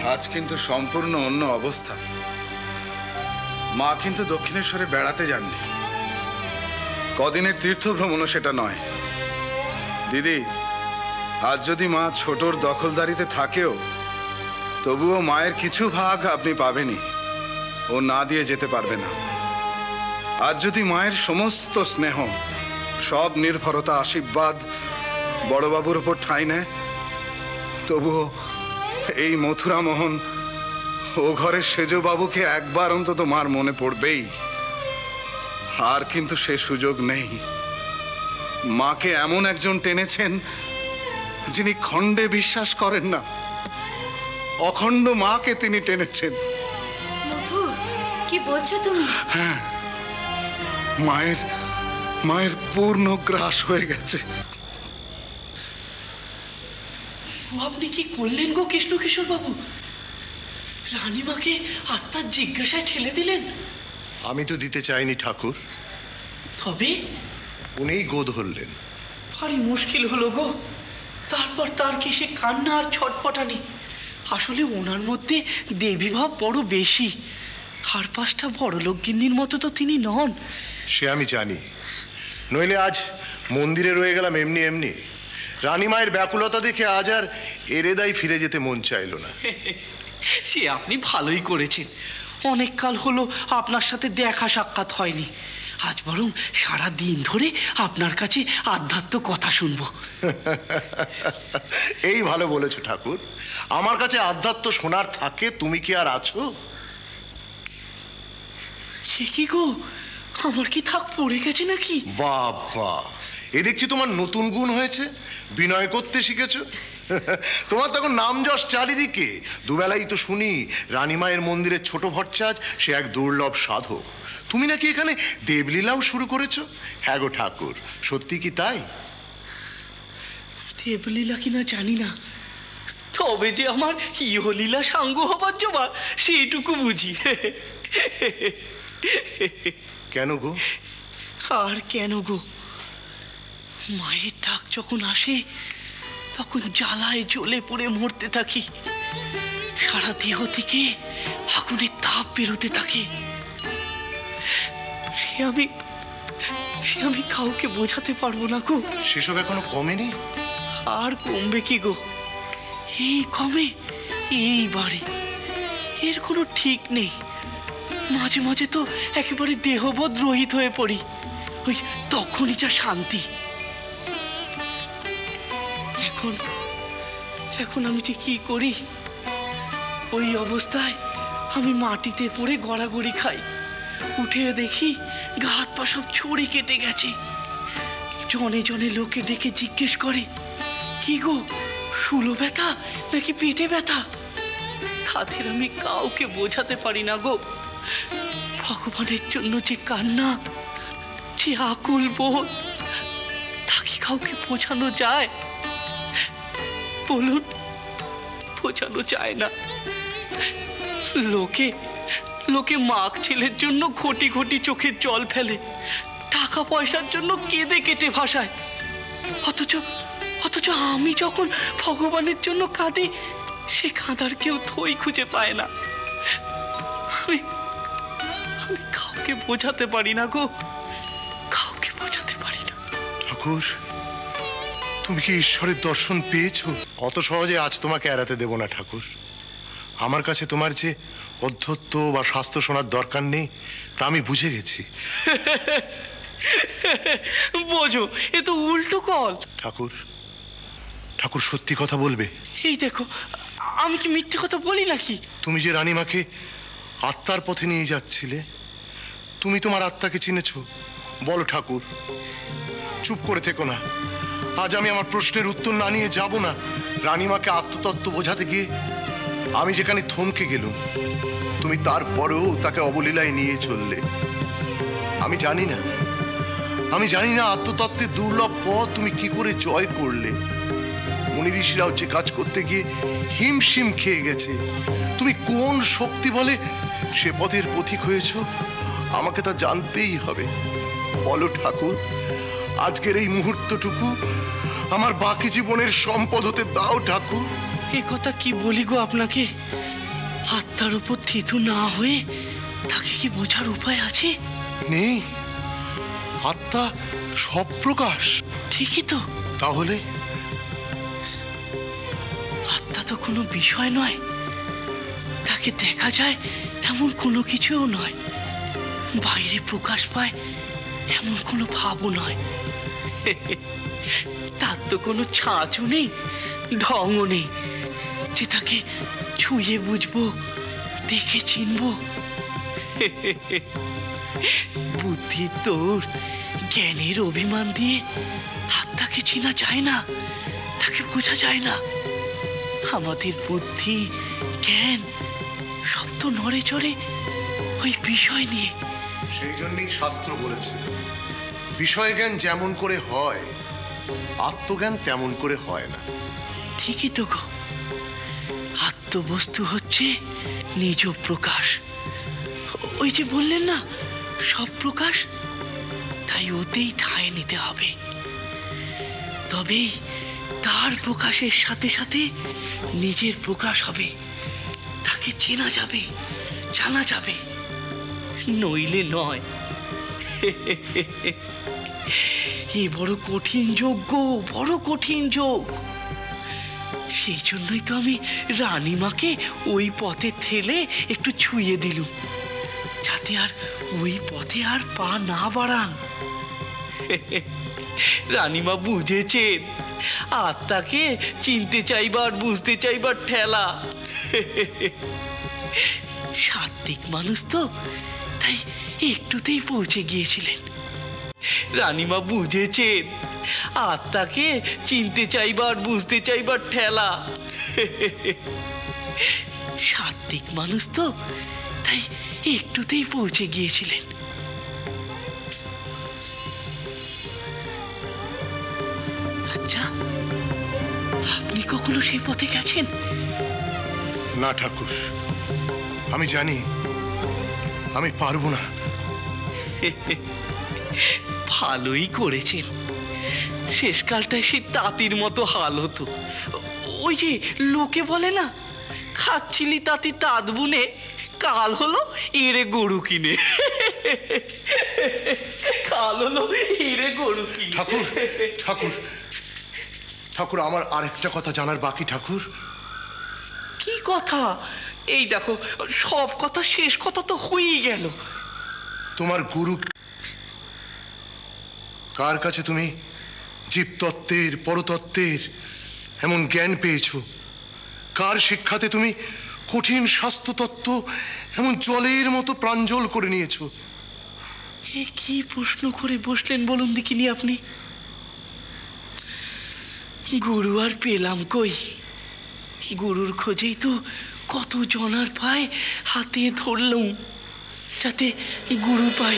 আজ কিন্তু সম্পূর্ণ অন্য অবস্থা। মা কিন্তু দক্ষিণেশ্বরে বেড়াতে যাননি, কদিনের তীর্থ ভ্রমণও সেটা নয়। দিদি, আজ যদি মা ছোটর দখলদারিতে থাকেও, তবুও মায়ের কিছু ভাগ আপনি পাবেনই, ও না দিয়ে যেতে পারবে না। আজ যদি মায়ের সমস্ত স্নেহ, সব নির্ভরতা, আশীর্বাদ বড়বাবুর ওপর ঠাঁই নেয়, তবুও এই মথুরা মোহন ও ঘরের সেজবাবুকে একবার অন্তত মার মনে পড়বেই। আর কিন্তু সে সুযোগ নেই। মাকে এমন একজন টেনেছেন যিনি খণ্ডে বিশ্বাস করেন না, অখণ্ড মাকে তিনি টেনেছেন। মথুর, কি বলছো তুমি? হ্যাঁ, মায়ের পূর্ণ গ্রাস হয়ে গেছে। আপনি কি করলেন গো কৃষ্ণকিশোর বাবু? রানীমাকে আত্মার জিজ্ঞাসায় ঠেলে দিলেন? আমি তো দিতে চাইনি ঠাকুর, তবে উনিই গো ধরলেন। ভারী মুশকিল হলো গো। তারপর তার কি সে কান্না আর ছটপটানি? আসলে ওনার মধ্যে দেবীভাব বড় বেশি। আর পাঁচটা বড়লোক গিন্নির মতো তো তিনি নন। সে আমি জানি, নইলে আজ মন্দিরে রয়ে গেলাম এমনি এমনি। রানীমায়ের ব্যাকুলতা দেখে আজ আর এরেদাই ফিরে যেতে মন চাইল না। সে আপনি ভালোই করেছেন। অনেক কাল হলো আপনার সাথে দেখা সাক্ষাৎ হয়নি। আজ বরং সারা দিন ধরে আপনার কাছে আধ্যাত্ম কথা শুনবো। এই ভালো বলেছো ঠাকুর। আমার কাছে আধ্যাত্ম শোনার থাকে, তুমি কি আর আছো? সে কি গো, আমার কি থাক পড়ে গেছে নাকি? বাবা, এ দেখছি তোমার নতুন গুণ হয়েছে, বিনয় করতে শিখেছো। তোমার তখন নাম যশ চারিদিকে। দুবেলাই তো শুনি রানীমায়ের মন্দিরের ছোট ভট্টাচ সে এক দুর্লভ সাধক। তুমি নাকি এখানে দেবলীলাও শুরু করেছো। হ্যাঁ গো ঠাকুর, সত্যি কি তাই? দেবলীলা কিনা জানি না, তবে যে আমার ইহলীলা সাঙ্গ হবার জবা সেইটুকু বুঝি। কেন গো? আর কেন গো, মায়ের ডাক যখন আসে তখন জ্বালায় জ্বলে পড়ে মরতে থাকি। সারা দেহ থেকে আগুনের তাপ বেরোতে থাকে। সে আমি কাউকে বোঝাতে পারবো না গো। সেসব এখনো কমেনি? আর কমবে কি গো, এই কমে এইবারে। এর কোনো ঠিক নেই। মাঝে মাঝে তো একেবারে দেহবোধ রহিত হয়ে পড়ি, ওই তখনই যা শান্তি। এখন আমি যে কি করি? ওই অবস্থায় আমি মাটিতে পড়ে গড়াগড়ি খাই। উঠে দেখি গা হাত পা সব ছড়ে কেটে গেছে। জনে জনে লোকে ডেকে জিজ্ঞেস করে, কি গো, শুলো ব্যথা নাকি পেটে ব্যথা? তাদের আমি কাউকে বোঝাতে পারি না গো। ভগবানের জন্য যে কান্না, যে আকুল বোধ, তা কি কাউকে বোঝানো যায়? বলুন, বোঝানো যায় না। লোকে মাক ছেলের জন্য ঘটি ঘটি চোখের জল ফেলে, টাকা পয়সার জন্য কেঁদে কেটে ভাসায়। অথচ আমি যখন ভগবানের জন্য কাঁদি, সে কাঁদার কেউ থই খুঁজে পায় না। আমি কাউকে বোঝাতে পারি না গো, কাউকে বোঝাতে পারি না। ঠাকুর, তুমি কি ঈশ্বরের দর্শন পেয়েছো? অত সহজে আজ তোমাকে এড়াতে দেব না ঠাকুর। আমার কাছে তোমার যে অধ্যত্ব বা শাস্ত্র শোনার দরকার নেই, তা আমি বুঝে গেছি। বোঝো, এ তো উল্টো কল। ঠাকুর, সত্যি কথা বলবে? এই দেখো, আমি কি মিথ্যে কথা বলি নাকি? তুমি যে রানীমাকে আত্মার পথে নিয়ে যাচ্ছিলে, তুমি তোমার আত্মাকে চিনেছো? বলো ঠাকুর, চুপ করে থেকো না। আজ আমি আমার প্রশ্নের উত্তর না নিয়ে যাব না। রানীমাকে আত্মতত্ত্ব বোঝাতে গিয়ে আমি যেখানে থমকে গেলুম, তুমি তারপরেও তাকে অবলীলায় নিয়ে চললে। আমি জানি না আত্মতত্ত্বের দুর্লভ পথ তুমি কি করে জয় করলে। মুনি ঋষিরাও যে কাজ করতে গিয়ে হিমশিম খেয়ে গেছে। তুমি কোন শক্তি বলে সে পথের পথিক হয়েছ, আমাকে তা জানতেই হবে। বলো ঠাকুর, আজকের এই মুহূর্তটুকু আমার বাকি জীবনের সম্পদ হতে দাও ঠাকুর। এ কথা কি বলি গো আপনাকে? আত্মার উপর থিতু না হয়ে তাকে কি বোঝার উপায় আছে? নেই। আত্মা সব প্রকাশ। ঠিকই তো। তাহলে আত্মা তো কোনো বিষয় নয়, তাকে দেখা যায় এমন কোনো কিছুও নয়, বাইরে প্রকাশ পায় এমন কোনো ভাবও নয়। তার তো কোনো ছাঁচও নেই, ঢংও নেই যে তাকে ছুঁয়ে বুঝবো, দেখে চিনবো। বুদ্ধি তোর জ্ঞানের অভিমান দিয়ে আত্মাকে চেনা যায় না, তাকে বোঝা যায় না। আমাদের বুদ্ধি জ্ঞান সব তো নড়ে চড়ে ওই বিষয় নিয়ে। সেই জন্যই শাস্ত্র বলেছে, বিষয় জ্ঞান যেমন করে হয় আত্মজ্ঞান তেমন করে হয় না। ঠিকই তো গো, আত্মবস্তু হচ্ছে নিজ প্রকাশ। ওই যে বললেন না সব প্রকাশ, তাই ওতেই ঠাঁই নিতে হবে। তবেই তার প্রকাশের সাথে সাথে নিজের প্রকাশ হবে, তাকে চেনা যাবে, জানা যাবে, নইলে নয়। এ বড় কঠিন যজ্ঞ, বড় কঠিন যোগ। সেই জন্যই তো আমি রানীমাকে ওই পথে ঠেলে একটু ছুঁয়ে দিলুম, যাতে আর ওই পথে আর পা না বাড়ান। রানীমা বুঝেছেন আত্মাকে চিনতে চাইবার, বুঝতে চাইবার ঠেলা। সাত্বিক মানুষ তো, তাই একটুতেই পৌঁছে গিয়েছিলেন। রানীমা বুঝেছেন আত্মাকে চিনতে চাইবার, বুঝতে চাইবার ঠেলা। সাত্বিক মানুষ তো, তাই একটুতেই পৌঁছে গিয়েছিলেন। আচ্ছা, আপনি কখনো সেই পথে গেছেন? না ঠাকুর, আমি জানি আমি পারবো না। ভালোই করেছেন, শেষকালটায় সে তাঁতির মতো হাল হতো। ওই যে লোকে বলে না, খাচ্ছিলি তাঁতি তাঁত বুনে, কাল হলো এড়ে গরু কিনে। কাল হলো এড়ে গরু কিনে। ঠাকুর ঠাকুর ঠাকুর, আমার আরেকটা কথা জানার বাকি ঠাকুর। কি কথা? এই দেখো, সব কথা শেষ কথা তো হয়েই গেল। তোমার গুরু কার কাছে তুমি জীবতত্ত্বের, পরতত্ত্বের এমন জ্ঞান পেয়েছো? কার শিক্ষাতে তুমি কঠিন শাস্ত্রতত্ত্ব এমন জলের মতো প্রাঞ্জল করে নিয়েছো? এ কি প্রশ্ন করে বসলেন বলুন দেখিনি আপনি? গুরু আর পেলাম কই? গুরুর খোঁজেই তো কত জনার পায় হাতে ধরলুম, যাতে গুরু পাই।